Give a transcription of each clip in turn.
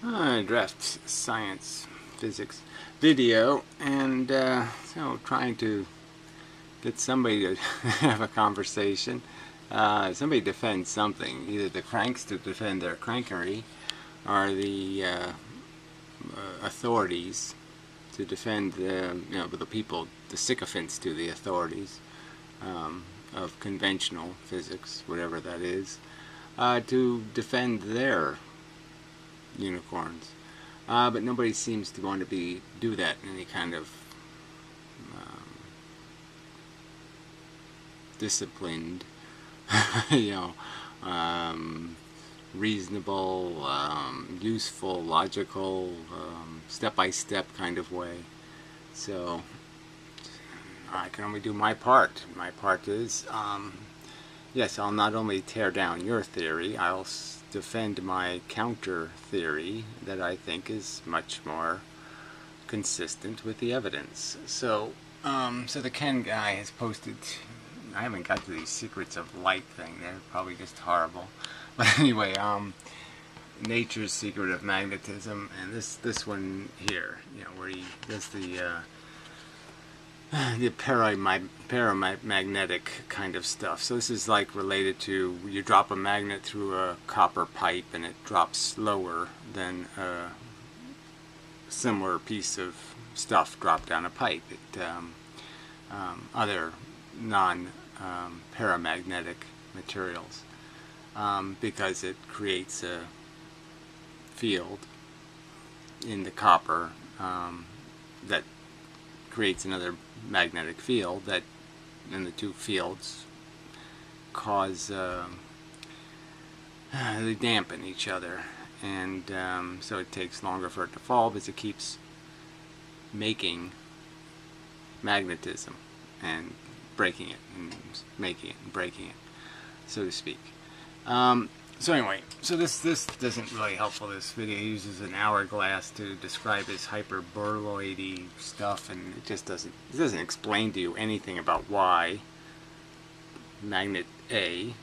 Draft science physics video, and so trying to get somebody to have a conversation. Somebody defend something, either the cranks to defend their crankery, or the authorities to defend the people, the sycophants to the authorities of conventional physics, whatever that is, to defend their unicorns. But nobody seems to want to do that in any kind of disciplined, you know, reasonable, useful, logical, step-by-step kind of way. So I can only do my part. My part is, yes, I'll not only tear down your theory, I'll defend my counter theory that I think is much more consistent with the evidence. So, so the Ken guy has posted. I haven't got to these secrets of light thing. They're probably just horrible. But anyway, Nature's Secret of Magnetism, and this one here, you know, where he does the paramagnetic kind of stuff. So this is like related to, you drop a magnet through a copper pipe and it drops slower than a similar piece of stuff dropped down a pipe. Other non-paramagnetic materials, because it creates a field in the copper that creates another magnetic field, that, and the two fields cause they dampen each other, and so it takes longer for it to fall because it keeps making magnetism and breaking it and making it and breaking it, so to speak. So anyway, so this isn't really helpful. This video uses an hourglass to describe his hyperboloid-y stuff, and it just doesn't explain to you anything about why magnet A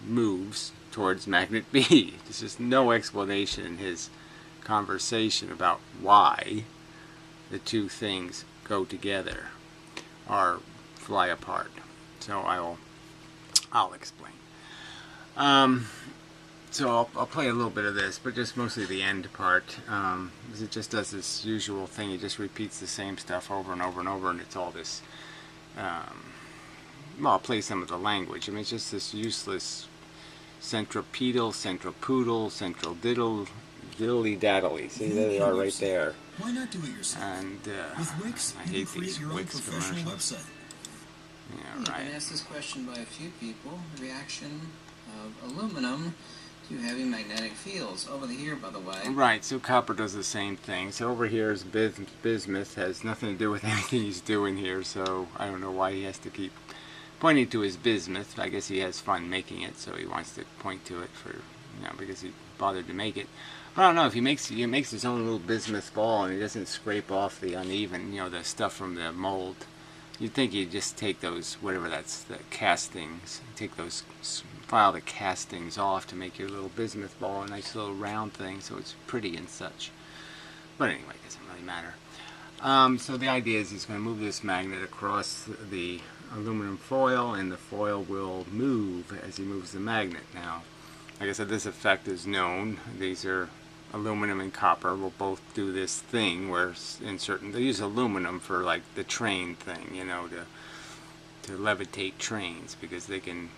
moves towards magnet B. There's just no explanation in his conversation about why the two things go together or fly apart. So I'll explain. So I'll play a little bit of this, but just mostly the end part, because it just does this usual thing. It just repeats the same stuff over and over and over, and it's all this, well, I'll play some of the language. I mean, it's just this useless centripetal, centripoodle, central diddly daddly. See, there they are right there. Why not do it yourself? And with Wix, I hate these your own Wix professional commercials. website. Yeah, You've right. been asked this question by a few people. The reaction of aluminum to having magnetic fields. Over here, by the way. Right, so copper does the same thing. So over here is bismuth, has nothing to do with anything he's doing here, so I don't know why he has to keep pointing to his bismuth. I guess he has fun making it, so he wants to point to it for, you know, because he bothered to make it. But I don't know, if he makes his own little bismuth ball and he doesn't scrape off the uneven, you know, the stuff from the mold, you'd think he'd just take those, whatever that's, the castings, take those, file the castings off to make your little bismuth ball a nice little round thing so it's pretty and such. But anyway, it doesn't really matter. So the idea is he's going to move this magnet across the aluminum foil, and the foil will move as he moves the magnet. Now, like I said, this effect is known. These are aluminum and copper will both do this thing where in certain, they use aluminum for like the train thing, you know, to levitate trains, because they can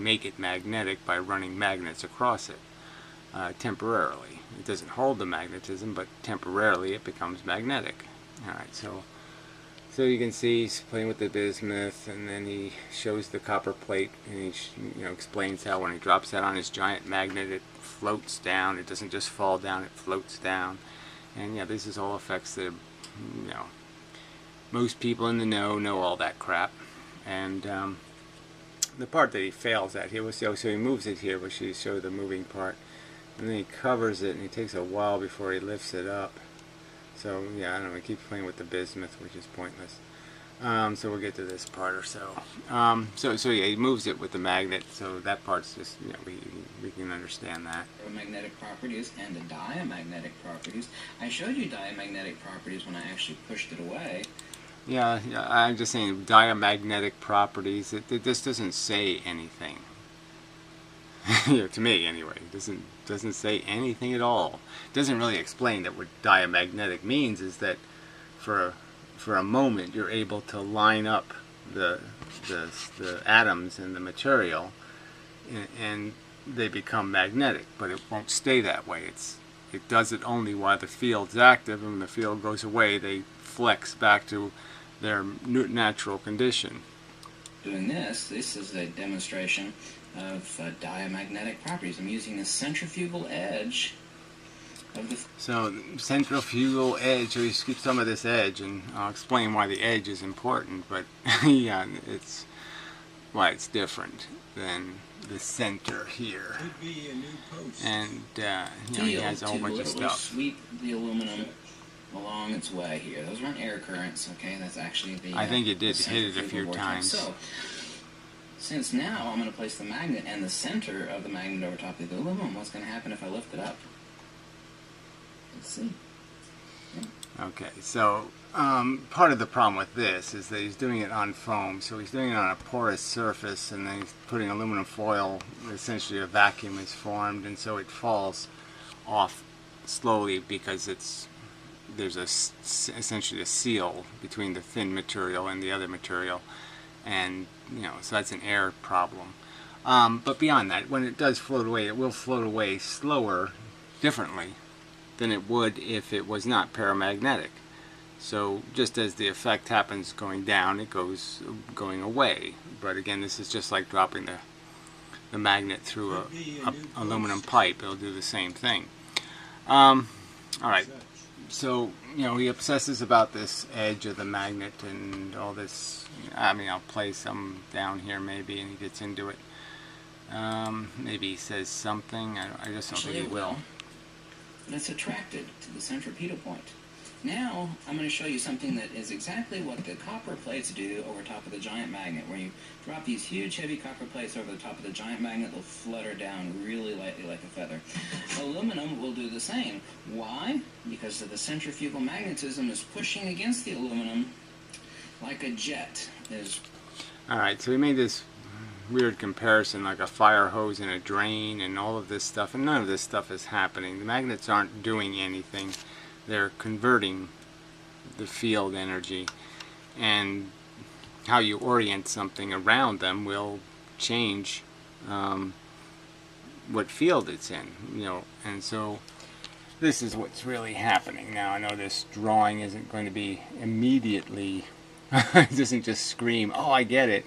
make it magnetic by running magnets across it temporarily. It doesn't hold the magnetism, but temporarily it becomes magnetic. Alright, so you can see he's playing with the bismuth, and then he shows the copper plate, and he explains how when he drops that on his giant magnet, it floats down. It doesn't just fall down, it floats down. And yeah, this is all effects that, you know, most people in the know all that crap. And the part that he fails at here was, so he moves it here, which he showed the moving part, and then he covers it, and it takes a while before he lifts it up. So yeah, I don't know, he keeps playing with the bismuth, which is pointless. So we'll get to this part or so. So yeah, he moves it with the magnet, so that part's just, you know, we can understand that. Magnetic properties and the diamagnetic properties. I showed you diamagnetic properties when I actually pushed it away. Yeah, I'm just saying diamagnetic properties. It just doesn't say anything. You know, to me, anyway, it doesn't say anything at all. It doesn't really explain that what diamagnetic means is that for a moment you're able to line up the atoms in the material, and they become magnetic, but it won't stay that way. It does it only while the field's active, and when the field goes away, they flex back to their natural condition. Doing this is a demonstration of diamagnetic properties. I'm using the centrifugal edge of the... So centrifugal edge, so you skip some of this edge, and I'll explain why the edge is important, but yeah, it's why it's different than the center here. Could be a new post. And you know, he has a whole bunch of stuff. Sweep the aluminum along its way here. Those aren't air currents, okay? That's actually the... I think it did hit it a few times. So, since now I'm going to place the magnet and the center of the magnet over top of the aluminum, what's going to happen if I lift it up? Let's see. Yeah. Okay, so part of the problem with this is that he's doing it on foam, so he's doing it on a porous surface, and then he's putting aluminum foil, essentially a vacuum is formed, and so it falls off slowly because there's essentially a seal between the thin material and the other material, and you know, so that's an air problem. But beyond that, when it does float away, it will float away slower, differently than it would if it was not paramagnetic. So just as the effect happens going down, it goes going away. But again, this is just like dropping the magnet through a aluminum pipe. It'll do the same thing. All right. So, you know, he obsesses about this edge of the magnet and all this. I mean, I'll play some down here maybe, and he gets into it. Maybe he says something. I just don't think he will. And it's attracted to the centripetal point. Now, I'm going to show you something that is exactly what the copper plates do over top of the giant magnet. Where you drop these huge, heavy copper plates over the top of the giant magnet, they'll flutter down really lightly like a feather. Aluminum will do the same. Why? Because the centrifugal magnetism is pushing against the aluminum like a jet is. Alright, so we made this weird comparison, like a fire hose in a drain and all of this stuff, and none of this stuff is happening. The magnets aren't doing anything. They're converting the field energy, and how you orient something around them will change what field it's in, you know. And so this is what's really happening. Now, I know this drawing isn't going to be immediately it doesn't just scream, oh, I get it,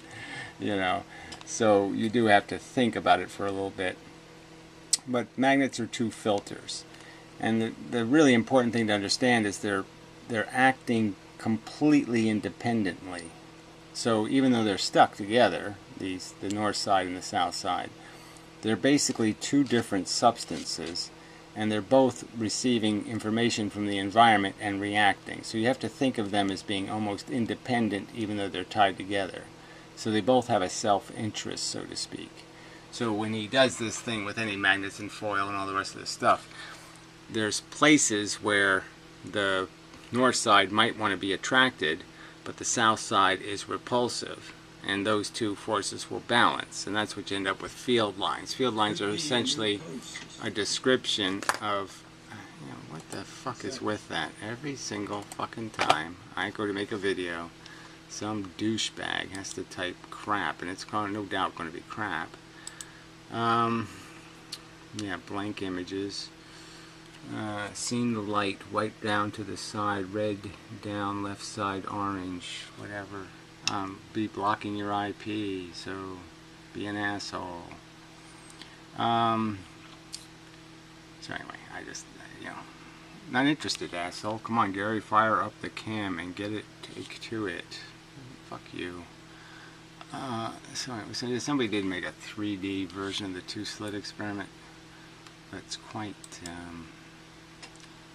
you know. So you do have to think about it for a little bit. But magnets are two filters. And the really important thing to understand is they're acting completely independently. So even though they're stuck together, the north side and the south side, they're basically two different substances, and they're both receiving information from the environment and reacting. So you have to think of them as being almost independent even though they're tied together. So they both have a self-interest, so to speak. So when he does this thing with any magnets and foil and all the rest of this stuff, there's places where the north side might want to be attracted, but the south side is repulsive, and those two forces will balance, and that's what you end up with field lines. Field lines are essentially a description of, you know, what the fuck is with that? Every single fucking time I go to make a video, some douchebag has to type crap, and it's no doubt going to be crap. Yeah, blank images. Seen the light, white down to the side, red down, left side orange, whatever. Be blocking your IP, so be an asshole. So anyway, I just, you know, not interested, asshole. Come on, Gary, fire up the cam and get it, take to it. Fuck you. So somebody did make a 3D version of the two-slit experiment. That's quite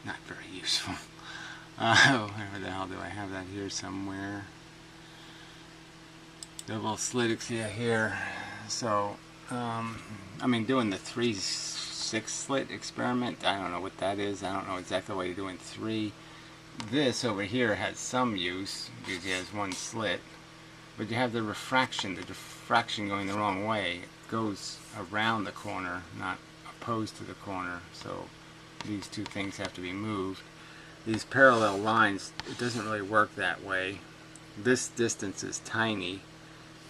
not very useful. Where the hell do I have that here somewhere? double slit here. So, I mean, doing the 3/6 slit experiment, I don't know what that is. I don't know exactly what you're doing 3. This over here has some use because it has one slit, but you have the diffraction going the wrong way. It goes around the corner, not opposed to the corner. So these two things have to be moved. These parallel lines, it doesn't really work that way. This distance is tiny.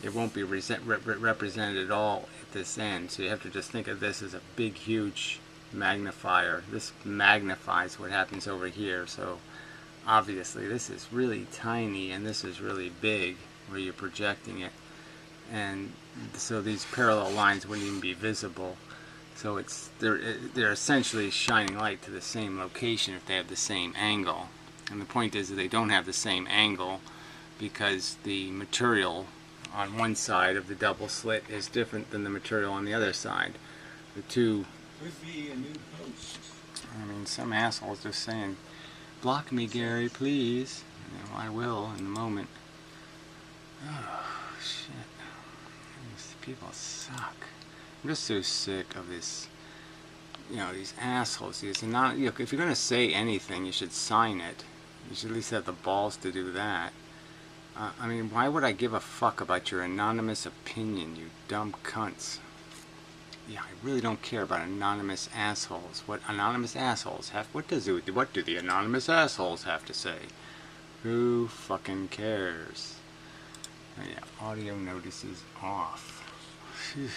It won't be represented at all at this end. So you have to just think of this as a big, huge magnifier. This magnifies what happens over here. So obviously this is really tiny and this is really big where you're projecting it. And so these parallel lines wouldn't even be visible. So they're essentially shining light to the same location if they have the same angle. And the point is that they don't have the same angle because the material on one side of the double slit is different than the material on the other side. The two... Could be a new post. I mean, some asshole's just saying, block me, Gary, please. You know, I will in a moment. Oh, shit. These people suck. I'm just so sick of this, you know, these assholes. These not, you know, if you're going to say anything, you should sign it. You should at least have the balls to do that. I mean, why would I give a fuck about your anonymous opinion, you dumb cunts? Yeah, I really don't care about anonymous assholes. What anonymous assholes have, what do the anonymous assholes have to say? Who fucking cares? Oh, yeah, audio notices off. Phew.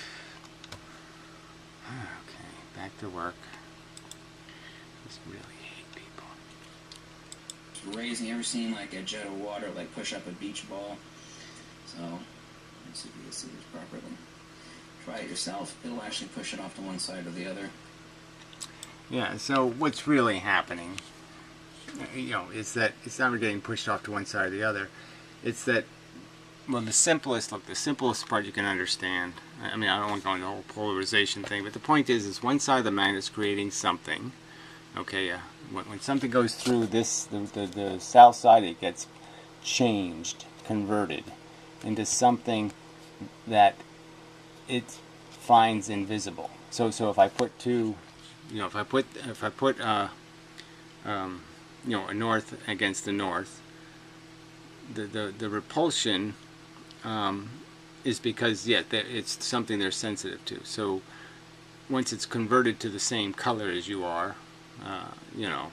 Okay, back to work. Just really hate people. Raising, you ever seen like a jet of water like push up a beach ball? So let's see if you can see this properly. Try it yourself. It'll actually push it off to one side or the other. Yeah, so what's really happening, you know, is that it's not getting pushed off to one side or the other. It's that, well, the simplest part you can understand. I mean, I don't want to go into the whole polarization thing, but the point is one side of the magnet's creating something. Okay, when something goes through this, the south side, it gets changed, converted into something that it finds invisible. So if I put two, you know, if I put you know, a north against the north, the repulsion is because it's something they're sensitive to. So once it's converted to the same color as you are, you know,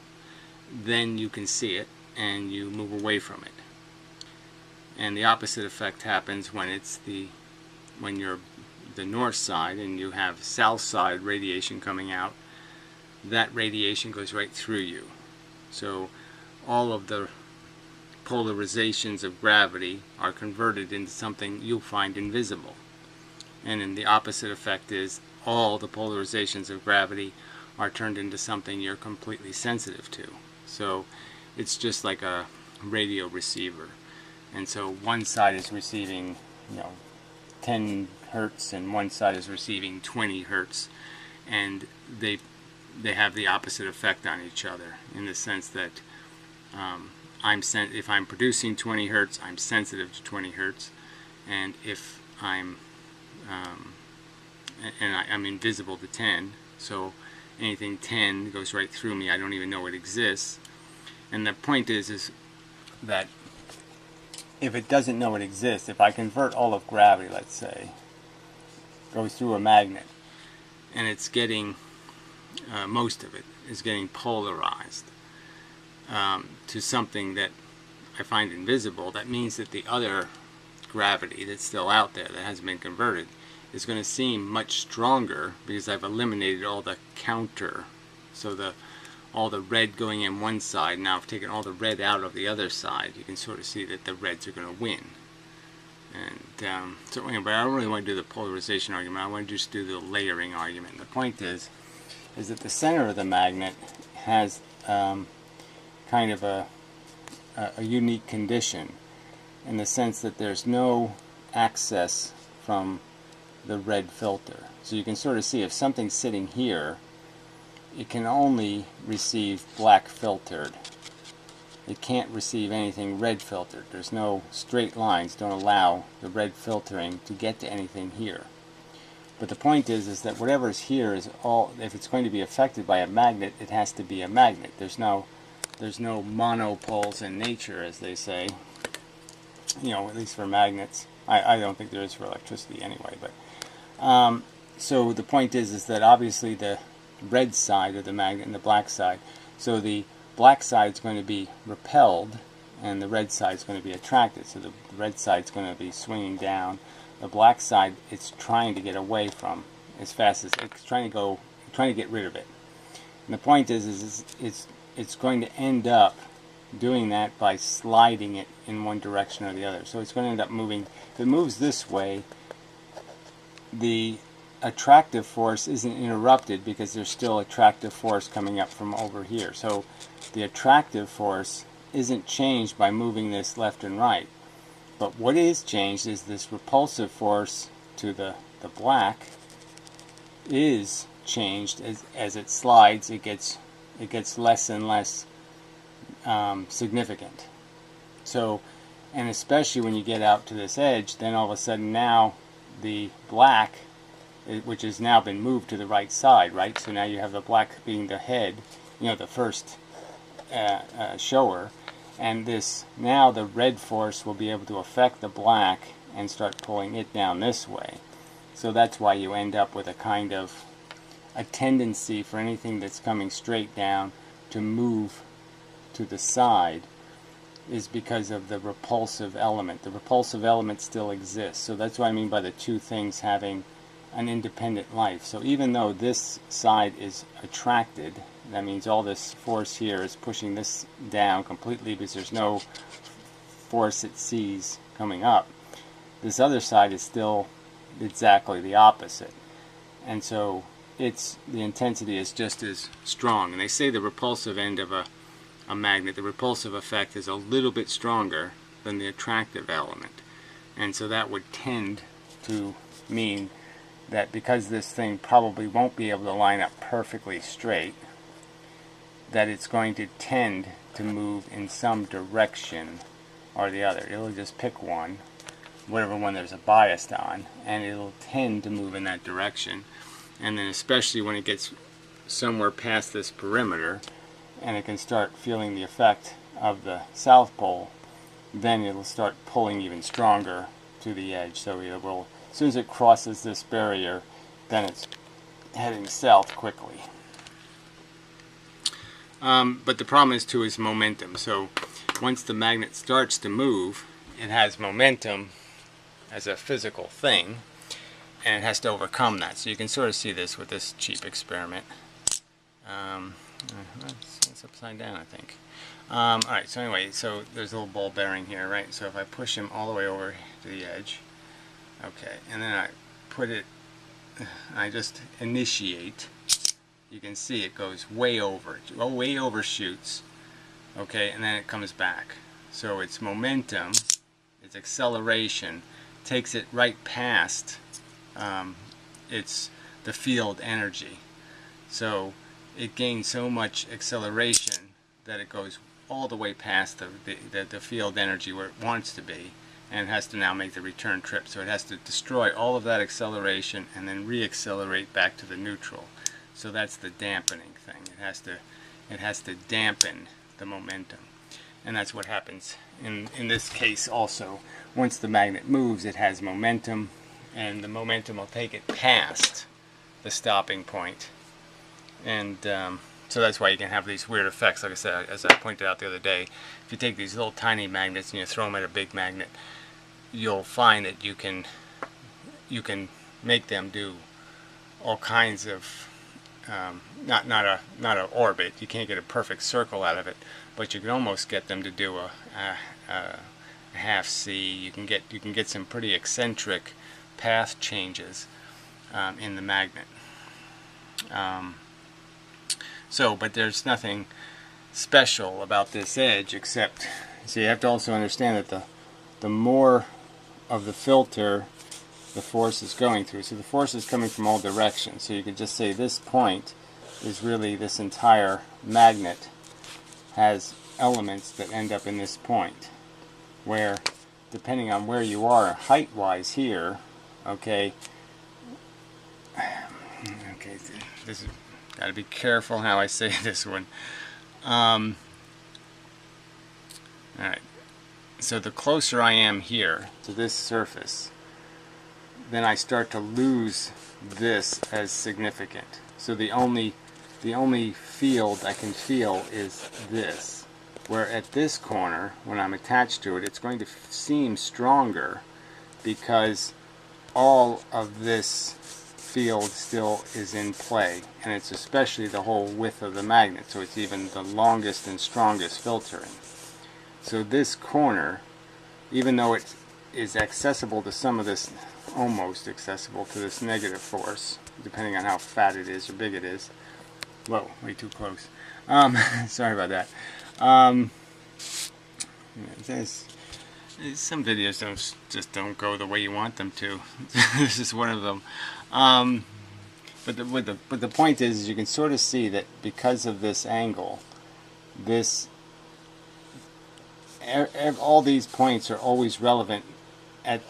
then you can see it and you move away from it. And the opposite effect happens when you're the north side and you have south side radiation coming out. That radiation goes right through you. So all of the polarizations of gravity are converted into something you'll find invisible. And then the opposite effect is all the polarizations of gravity are turned into something you're completely sensitive to. So it's just like a radio receiver. And so one side is receiving, you know, 10 hertz and one side is receiving 20 hertz, and they have the opposite effect on each other in the sense that if I'm producing 20 hertz, I'm sensitive to 20 hertz, and if I'm I'm invisible to 10, so anything 10 goes right through me. I don't even know it exists. And the point is that if it doesn't know it exists, if I convert all of gravity, let's say, goes through a magnet, and it's getting, most of it is getting polarized to something that I find invisible, that means that the other gravity that's still out there that hasn't been converted is going to seem much stronger because I've eliminated all the counter. So all the red going in one side, now I've taken all the red out of the other side. You can sort of see that the reds are going to win. And so anyway, but I don't really want to do the polarization argument. I want to just do the layering argument. And the point is that the center of the magnet has kind of a unique condition in the sense that there's no access from the red filter. So you can sort of see if something's sitting here, it can only receive black filtered it can't receive anything red filtered. There's no straight lines, don't allow the red filtering to get to anything here. But the point is that whatever's here is all, if it's going to be affected by a magnet, it has to be a magnet. There's no monopoles in nature, as they say, you know, at least for magnets. I don't think there is for electricity anyway, but so the point is that obviously the red side of the magnet and the black side, so the black side is going to be repelled and the red side is going to be attracted. So the red side is going to be swinging down. The black side, it's trying to get away from as fast as it's trying to get rid of it. And the point is it's going to end up doing that by sliding it in one direction or the other. So it's going to end up moving. If it moves this way, the attractive force isn't interrupted because there's still attractive force coming up from over here. So the attractive force isn't changed by moving this left and right. But what is changed is this repulsive force to the black is changed as it slides. It gets less and less significant. So, and especially when you get out to this edge, then all of a sudden now the black, which has now been moved to the right side, right? So now you have the black being the head, you know, the first shower, and this, now the red force will be able to affect the black and start pulling it down this way. So that's why you end up with a kind of a tendency for anything that's coming straight down to move to the side, is because of the repulsive element. The repulsive element still exists. So that's what I mean by the two things having an independent life. So even though this side is attracted, that means all this force here is pushing this down completely because there's no force it sees coming up. This other side is still exactly the opposite. And so the intensity is just as strong. And they say the repulsive end of a magnet, the repulsive effect is a little bit stronger than the attractive element. And so that would tend to mean that because this thing probably won't be able to line up perfectly straight, that it's going to tend to move in some direction or the other. It'll just pick one, whatever one there's a bias on, and it'll tend to move in that direction. And then especially when it gets somewhere past this perimeter and it can start feeling the effect of the South Pole, then it'll start pulling even stronger to the edge. So it will, as soon as it crosses this barrier, then it's heading south quickly. But the problem is too is momentum. So once the magnet starts to move, it has momentum as a physical thing, and it has to overcome that. So you can sort of see this with this cheap experiment. It's upside down, I think. Alright, so anyway, so there's a little ball bearing here, right? So if I push him all the way over to the edge, okay, and then I put it, I just initiate, you can see it goes way over, way overshoots, okay, and then it comes back. So its momentum, its acceleration, takes it right past the field energy. So it gains so much acceleration that it goes all the way past the field energy where it wants to be, and has to now make the return trip. So it has to destroy all of that acceleration and then re-accelerate back to the neutral. So that's the dampening thing. It has to dampen the momentum, and that's what happens in this case also. Once the magnet moves, it has momentum, and the momentum will take it past the stopping point. And so that's why you can have these weird effects. Like I said, as I pointed out the other day, if you take these little tiny magnets and you throw them at a big magnet, you'll find that you can make them do all kinds of not an orbit. You can't get a perfect circle out of it, but you can almost get them to do a half C. You can get some pretty eccentric path changes in the magnet. But there's nothing special about this edge except, so you have to also understand that the more of the filter the force is going through. So the force is coming from all directions. So you could just say this point is really this entire magnet has elements that end up in this point, where depending on where you are height-wise here, okay, this is, gotta be careful how I say this one. Alright, so the closer I am here to this surface, then I start to lose this as significant. So the only field I can feel is this. Where at this corner, when I'm attached to it, it's going to seem stronger because all of this field still is in play, and it's especially the whole width of the magnet, so it's even the longest and strongest filtering. So this corner, even though it is accessible to some of this, almost accessible to this negative force, depending on how fat it is or big it is. Whoa, way too close. Sorry about that. Some videos just don't go the way you want them to. This is one of them. But the point is, you can sort of see that because of this angle, all these points are always relevant at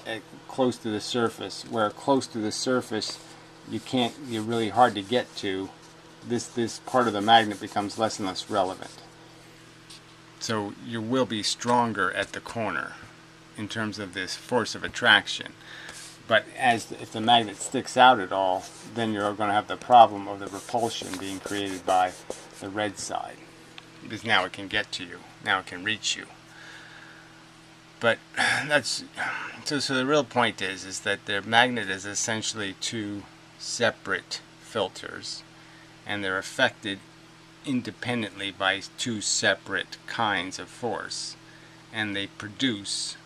close to the surface. Where close to the surface, you're really hard to get to. This part of the magnet becomes less and less relevant. So you will be stronger at the corner in terms of this force of attraction. But if the magnet sticks out at all, then you're going to have the problem of the repulsion being created by the red side. Because now it can get to you. Now it can reach you. But that's so the real point is that the magnet is essentially two separate filters, and they're affected independently by two separate kinds of force, and they produce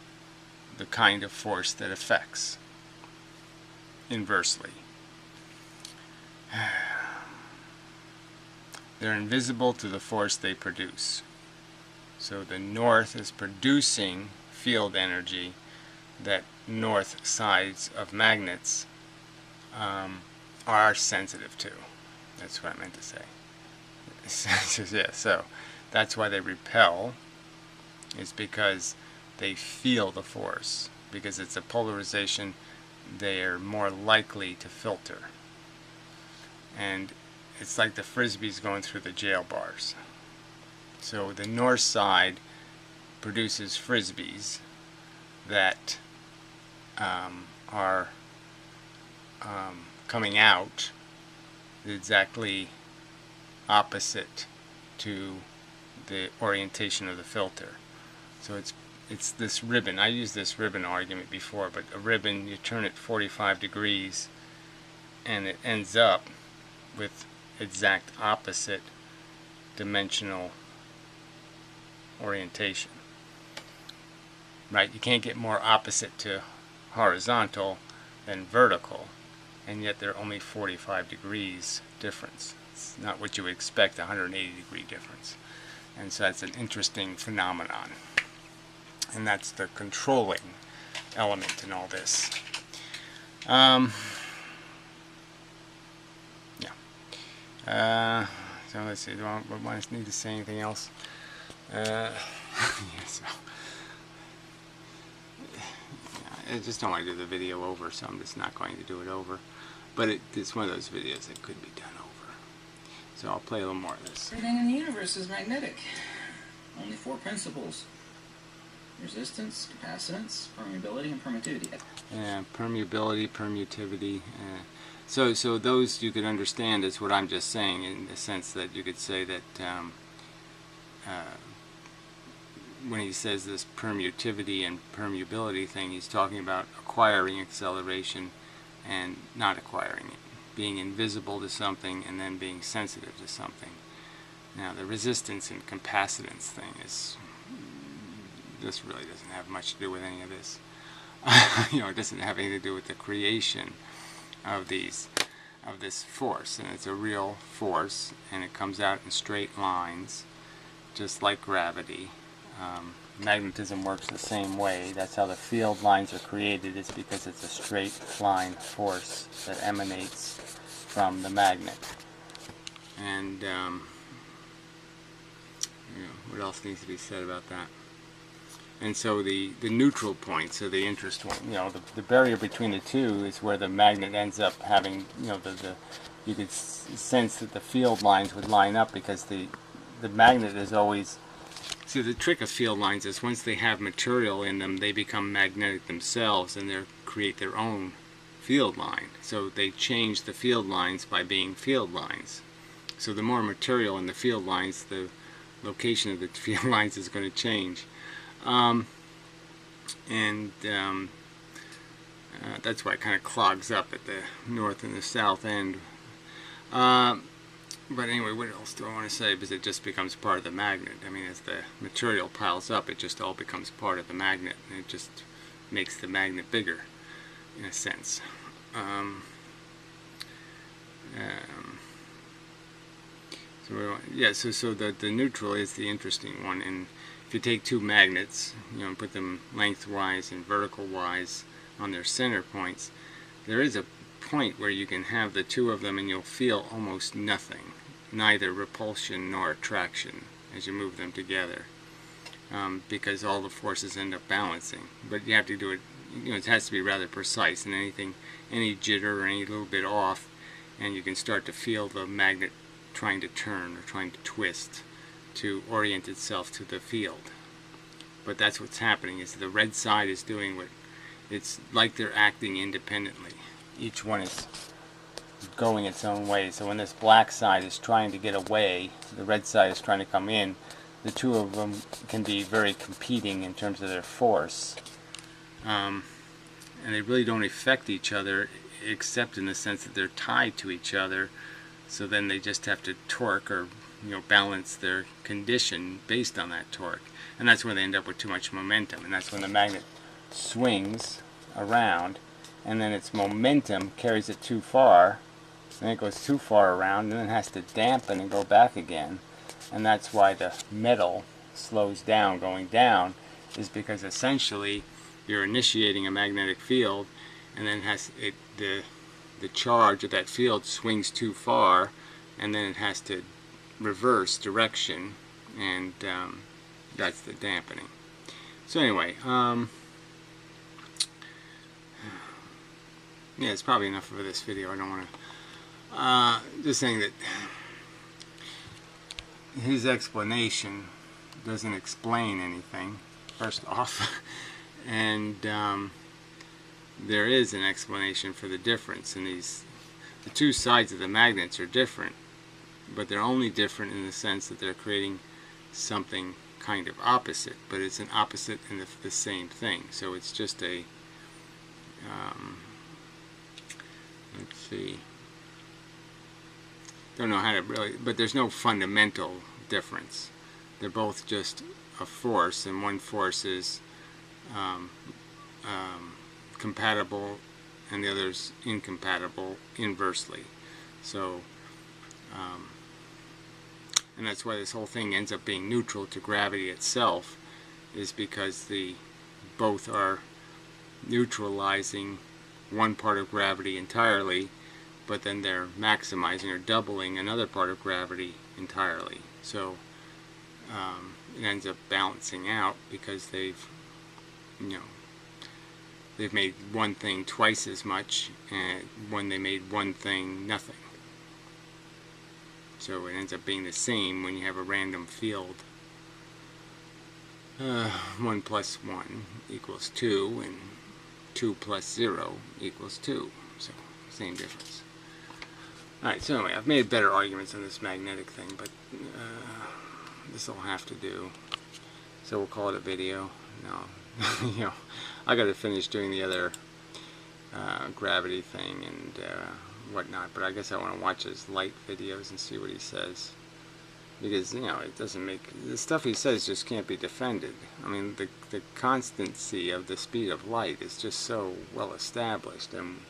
the kind of force that affects inversely. They're invisible to the force they produce. So the north is producing field energy that north sides of magnets are sensitive to. That's what I meant to say. Yeah, so that's why they repel, is because they feel the force. Because it's a polarization, they are more likely to filter. And it's like the frisbees going through the jail bars. So the north side produces frisbees that are coming out exactly opposite to the orientation of the filter. So it's this ribbon. I used this ribbon argument before, but a ribbon, you turn it 45 degrees and it ends up with exact opposite dimensional orientation. Right? You can't get more opposite to horizontal than vertical, and yet they're only 45 degrees difference. It's not what you would expect, 180 degree difference. And so that's an interesting phenomenon. And that's the controlling element in all this. So let's see, do I need to say anything else? Yeah, so I just don't want to do the video over, so I'm just not going to do it over. But it's one of those videos that could be done over. So I'll play a little more of this. Everything in the universe is magnetic. Only four principles: resistance, capacitance, permeability, and permittivity. Yeah, permeability, permittivity. So those you could understand as what I'm just saying, in the sense that you could say that when he says this permittivity and permeability thing, he's talking about acquiring acceleration and not acquiring it, being invisible to something and then being sensitive to something. Now the resistance and capacitance thing this really doesn't have much to do with any of this. It doesn't have anything to do with the creation of this force, and it's a real force, and it comes out in straight lines, just like gravity. Magnetism works the same way. That's how the field lines are created. It's because it's a straight line force that emanates from the magnet. And what else needs to be said about that? And so the neutral point, so the interest one, the barrier between the two is where the magnet ends up having, you could sense that the field lines would line up because the magnet is always. See, the trick of field lines is once they have material in them, they become magnetic themselves and they create their own field line. So they change the field lines by being field lines. So the more material in the field lines, the location of the field lines is going to change. That's why it kind of clogs up at the north and the south end. But anyway, what else do I want to say? Because it just becomes part of the magnet. I mean, as the material piles up, it just all becomes part of the magnet, and it just makes the magnet bigger, in a sense. So the neutral is the interesting one. And if you take two magnets, and put them lengthwise and vertical-wise on their center points, there is a point where you can have the two of them and you'll feel almost nothing, neither repulsion nor attraction as you move them together, because all the forces end up balancing. But you have to do it, it has to be rather precise, and any jitter or any little bit off, and you can start to feel the magnet trying to turn or trying to twist to orient itself to the field. But that's what's happening, is the red side is doing what, it's like they're acting independently. Each one is going its own way. So when this black side is trying to get away, the red side is trying to come in, the two of them can be very competing in terms of their force. And they really don't affect each other, except in the sense that they're tied to each other. So then they just have to torque or balance their condition based on that torque. And that's where they end up with too much momentum. And that's when the magnet swings around, and then its momentum carries it too far, and it goes too far around, and then it has to dampen and go back again. And that's why the metal slows down going down, is because essentially you're initiating a magnetic field, and then the charge of that field swings too far, and then it has to reverse direction, and that's the dampening. So anyway, yeah, it's probably enough for this video. I don't want to just saying that his explanation doesn't explain anything, first off. And there is an explanation for the difference in these. The two sides of the magnets are different, but they're only different in the sense that they're creating something kind of opposite, but it's an opposite in the same thing. So it's just a let's see, don't know how to really, but there's no fundamental difference. They're both just a force, and one force is compatible and the other's incompatible inversely. So and that's why this whole thing ends up being neutral to gravity itself, is because both are neutralizing one part of gravity entirely, but then they're maximizing or doubling another part of gravity entirely. So it ends up balancing out because they've made one thing twice as much, and when they made one thing nothing. So it ends up being the same when you have a random field. 1 plus 1 equals 2, and 2 plus 0 equals 2. So, same difference. Alright, so anyway, I've made better arguments on this magnetic thing, but this will have to do. So we'll call it a video. No, I got to finish doing the other gravity thing and whatnot, but I guess I want to watch his light videos and see what he says. Because, it doesn't make... The stuff he says just can't be defended. I mean, the constancy of the speed of light is just so well established, and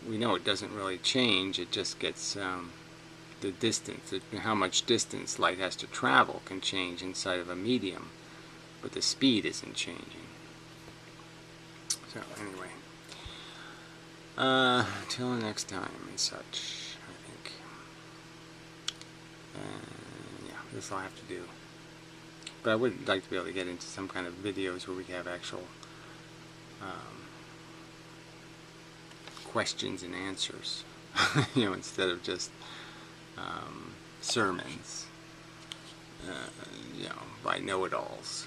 we know it doesn't really change. It just gets the distance, how much distance light has to travel can change inside of a medium, but the speed isn't changing. So, anyway. Till next time and such, I think. Yeah, this will have to do. But I would like to be able to get into some kind of videos where we have actual questions and answers, instead of just sermons, by know-it-alls.